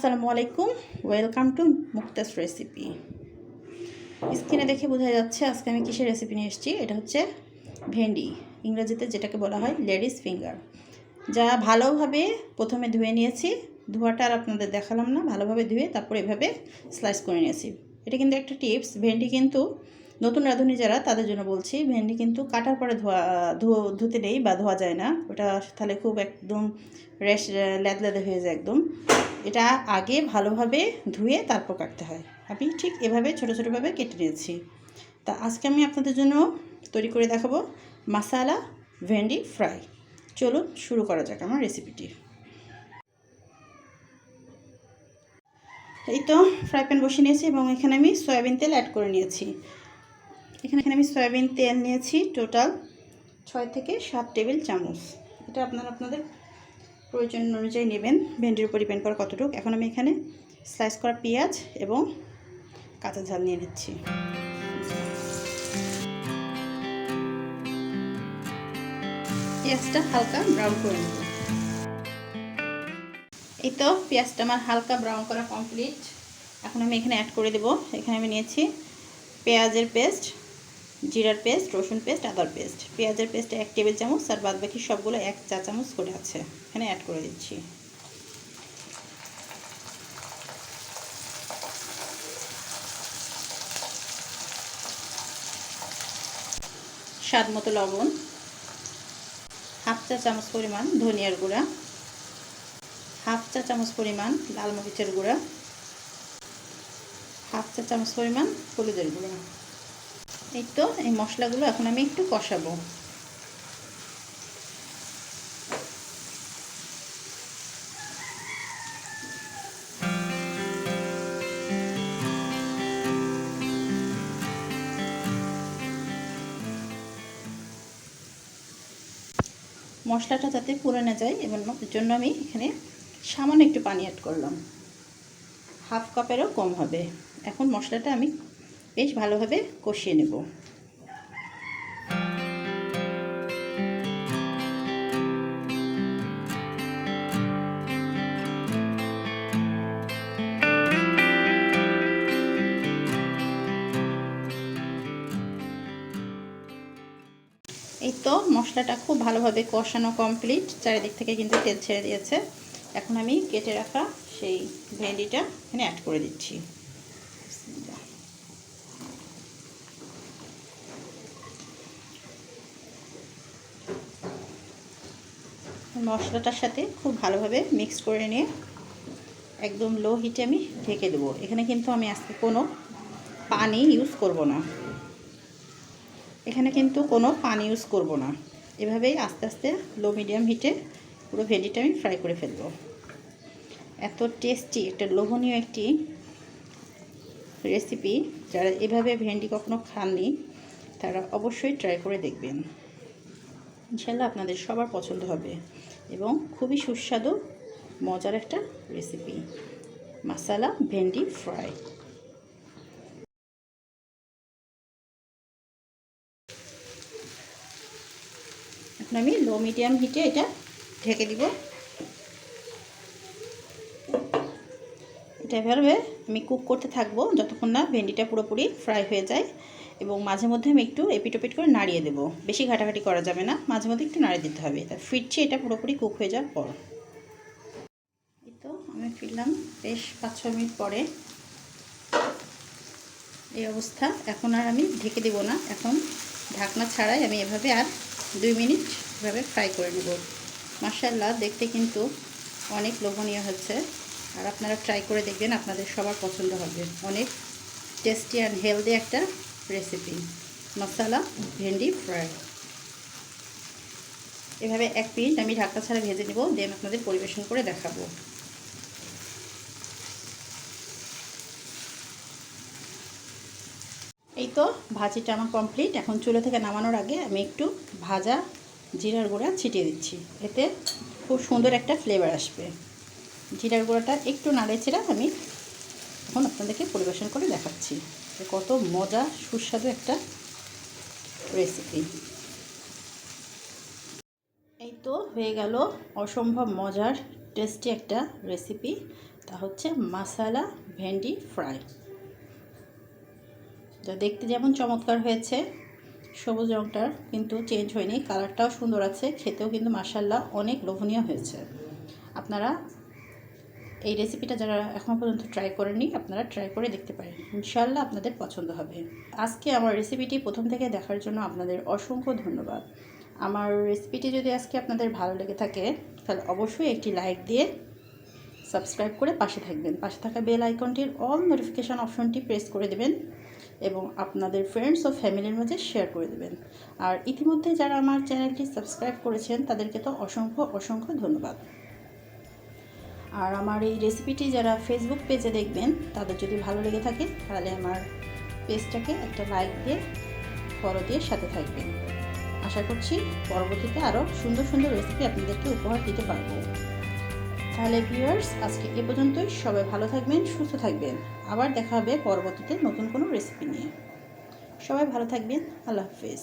আসসালামু আলাইকুম, welcome to Mukta's recipe. স্ক্রিনে দেখে বোঝা যাচ্ছে আজকে আমি কিসের রেসিপি নিয়ে এসেছি। এটা হচ্ছে ভেন্ডি, ইংরেজিতে যেটাকে বলা হয় লেডিস ফিঙ্গার, যা ভালোভাবে প্রথমে ধুয়ে নিয়েছি। ধোয়াটা আর আপনাদের দেখালাম না, ভালোভাবে ধুয়ে তারপর এভাবে স্লাইস করে নিয়েছি। এটা কিন্তু একটা টিপস, ভেন্ডি কিন্তু নতুন রাঁধুনি যারা তাদের জন্য বলছি, ভেন্ডি কিন্তু কাটার পরে ধুতে নেই বা ধোয়া যায় না, ওটা তাহলে খুব একদম ল্যাদে হয়ে যায় একদম। এটা আগে ভালোভাবে ধুয়ে তারপর কাটতে হয়। আমি ঠিক এভাবে ছোটো ছোটোভাবে কেটে নিয়েছি। তা আজকে আমি আপনাদের জন্য তৈরি করে দেখাবো মাসালা ভেন্ডি ফ্রাই। চলুন শুরু করা যাক আমার রেসিপিটি। এই তো ফ্রাই প্যান বসিয়ে নিয়েছি এবং এখানে আমি সয়াবিন তেল অ্যাড করে নিয়েছি। এখানে আমি সয়াবিন তেল নিয়েছি টোটাল 6 থেকে 7 টেবিল চামচ। এটা আপনাদের প্রয়োজন অনুযায়ী নেবেন, ভেন্ডির উপর ডিপেন্ড করে কতটুকু। এখন আমি এখানে স্লাইস করা পেঁয়াজ এবং কাঁচা ঝাল নিয়ে নিচ্ছি। পেঁয়াজটা হালকা ব্রাউন করে নেব। এই তো পেঁয়াজটা আমার হালকা ব্রাউন করা কমপ্লিট। এখন আমি এখানে অ্যাড করে দেব। এখানে আমি নিয়েছি পেঁয়াজের পেস্ট, জিরার পেস্ট, রসুন পেস্ট, আদার পেস্ট। পেঁয়াজের পেস্টে 1 টেবিল চামচ আর বাদ বাকি সবগুলো 1 চা চামচ করে আছে, এখানে অ্যাড করে দিচ্ছি। স্বাদ মতো লবণ, হাফ চা চামচ পরিমাণ ধনিয়ার গুঁড়া, হাফ চা চামচ পরিমাণ লাল মরিচের গুঁড়া, হাফ চা চামচ পরিমাণ হলুদের গুঁড়া। এই তো এই মশলাগুলো এখন আমি একটু কষাবো। মশলাটা যাতে পুড়ে না যায় এবং এর জন্য আমি এখানে সামান্য একটু পানি অ্যাড করলাম, হাফ কাপেরও কম হবে। এখন মশলাটা আমি বেশ ভালোভাবে কষিয়ে নেব। এই তো মশলাটা খুব ভালোভাবে কষানো কমপ্লিট, চারিদিক থেকে কিন্তু তেল ছেড়ে দিয়েছে। এখন আমি কেটে রাখা সেই ভেন্ডিটা এখানে অ্যাড করে দিচ্ছি। মশলাটার সাথে খুব ভালোভাবে মিক্স করে নিয়ে একদম লো হিটে আমি ঢেকে দেবো। এখানে কিন্তু আমি আজকে কোনো পানি ইউজ করব না, এভাবেই আস্তে আস্তে লো মিডিয়াম হিটে পুরো ভেন্ডিটা আমি ফ্রাই করে ফেলবো। এত টেস্টি একটা লোভনীয় একটি রেসিপি, যারা এভাবে ভেন্ডি কখনো খাননি তারা অবশ্যই ট্রাই করে দেখবেন। ইনশাল্লাহ আপনাদের সবার পছন্দ হবে এবং খুবই সুস্বাদু মজার একটা রেসিপি, মাসালা ভেন্ডি ফ্রাই। এখন আমি লো মিডিয়াম হিটে এটা ঢেকে দিব। এটা এভাবে আমি কুক করতে থাকবো যতক্ষণ না ভেন্ডিটা পুরোপুরি ফ্রাই হয়ে যায়, এবং মাঝে মধ্যে আমি একটু এপিটোপিট করে নাড়িয়ে দেবো। বেশি ঘাটাঘাটি করা যাবে না, মাঝে মধ্যে একটু নাড়িয়ে দিতে হবে। তা ফিরছি এটা পুরোপুরি কুক হয়ে যাওয়ার পর। এই তো আমি ফিরলাম বেশ 5-6 মিনিট পরে। এই অবস্থা। এখন আর আমি ঢেকে দেবো না, এখন ঢাকনা ছাড়াই আমি এভাবে আর 2 মিনিট এভাবে ফ্রাই করে নেব। মাশাআল্লাহ, দেখতে কিন্তু অনেক লোভনীয় হচ্ছে, আর আপনারা ট্রাই করে দেখবেন, আপনাদের সবার পছন্দ হবে। অনেক টেস্টি অ্যান্ড হেলদি একটা রেসিপি, মশালা ভেন্ডি ফ্রাই। এভাবে 1 মিনিট আমি ঢাকনা ছাড়া ভেজে নেব, দেন আপনাদের পরিবেশন করে দেখাবো। এই তো ভাজিটা আমার কমপ্লিট। এখন চুলা থেকে নামানোর আগে আমি একটু ভাজা জিরার গুঁড়া ছিটিয়ে দিচ্ছি, এতে খুব সুন্দর একটা ফ্লেভার আসবে। জিরার গুঁড়াটা একটু নাড়েচেড়ে আমি এখন আপনাদেরকে পরিবেশন করে দেখাচ্ছি যে কত মজা সুস্বাদু একটা রেসিপি। এই তো হয়ে গেল অসম্ভব মজার টেস্টি একটা রেসিপি। তা তা হচ্ছে মাসালা ভেন্ডি ফ্রাই। যা দেখতে যেমন চমৎকার হয়েছে, সবুজ রঙটার কিন্তু চেঞ্জ হয়নি, কালারটাও সুন্দর আছে, খেতেও কিন্তু মাশাআল্লাহ অনেক লোভনীয় হয়েছে। আপনারা এই রেসিপিটা যারা এখনও পর্যন্ত ট্রাই করেননি, আপনারা ট্রাই করে দেখতে পারেন, ইনশাআল্লাহ আপনাদের পছন্দ হবে। আজকে আমার রেসিপিটি প্রথম থেকে দেখার জন্য আপনাদের অসংখ্য ধন্যবাদ। আমার রেসিপিটি যদি আজকে আপনাদের ভালো লেগে থাকে তাহলে অবশ্যই একটি লাইক দিয়ে সাবস্ক্রাইব করে পাশে থাকবেন। পাশে থাকা বেল আইকনটির অল নোটিফিকেশান অপশনটি প্রেস করে দেবেন এবং আপনাদের ফ্রেন্ডস ও ফ্যামিলির মাঝে শেয়ার করে দেবেন। আর ইতিমধ্যে যারা আমার চ্যানেলটি সাবস্ক্রাইব করেছেন তাদেরকে তো অসংখ্য অসংখ্য ধন্যবাদ। আর আমার এই রেসিপিটি যারা ফেসবুক পেজে দেখবেন তাদের যদি ভালো লেগে থাকে তাহলে আমার পেজটাকে একটা লাইক দিয়ে ফলো দিয়ে সাথে থাকবেন। আশা করছি পরবর্তীতে আরও সুন্দর সুন্দর রেসিপি আপনাদেরকে উপহার দিতে পারবো। তাহলে ভিউয়ার্স, আজকে এ পর্যন্তই। সবাই ভালো থাকবেন, সুস্থ থাকবেন। আবার দেখা হবে পরবর্তীতে নতুন কোনো রেসিপি নিয়ে। সবাই ভালো থাকবেন। আল্লাহ হাফেজ।